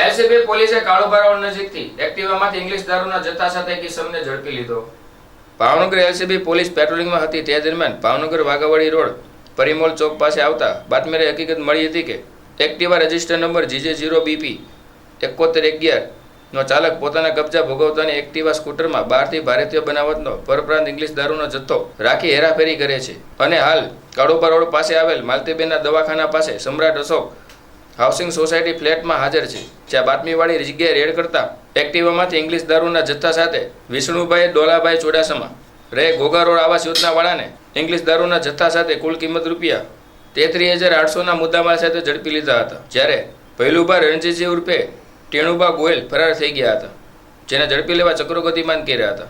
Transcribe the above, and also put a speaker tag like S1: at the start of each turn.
S1: LCB પોલીસે કાળુભારોડ નજીકથી એક્ટિવામાંથી English દારૂના જથ્થા સાથે એક ઇસમને ઝડપી લીધો। ભાવનગર એલસીબી પોલીસ પેટ્રોલિંગમાં હતી તે દરમિયાન ભાવનગર વાઘાવાડી રોડ પરિમોલ ચોક પાસે આવતા બાતમીને હકીકત મળી હતી કે એક્ટિવા રજિસ્ટર નંબર GJ0BP 7111 નો ચાલક પોતાના કબજા ભોગવતાની એક્ટિવા સ્કૂટરમાં બહારથી ભારતીય બનાવટનો પરપ્રાંત ઇંગ્લિશ દારૂનો જથ્થો રાખી હેરાફેરી કરે છે અને હાલ કાળુભારોડ પાસે આવેલ માલતીબેનના દવાખાના પાસે સમ્રાટ અશોક હાઉસિંગ સોસાયટી ફ્લેટમાં હાજર છે, જ્યાં બાતમીવાળી જગ્યાએ રેડ કરતા એક્ટિવામાંથી ઇંગ્લિશ દારૂના જથ્થા સાથે વિષ્ણુભાઈ ડોલાભાઈ ચોડાસમા રહે ઘોઘા રોડ આવાસ યોજનાવાળાને ઇંગ્લિશ દારૂના જથ્થા સાથે કુલ કિંમત રૂપિયા 33,800ના મુદ્દામાલ સાથે ઝડપી લીધા હતા, જ્યારે ભૈલુભા રણજીતજી ઉર્ફે ટેણુબા ગોયલ ફરાર થઈ ગયા હતા, જેને ઝડપી લેવા ચક્રો ગતિમાન કર્યા હતા।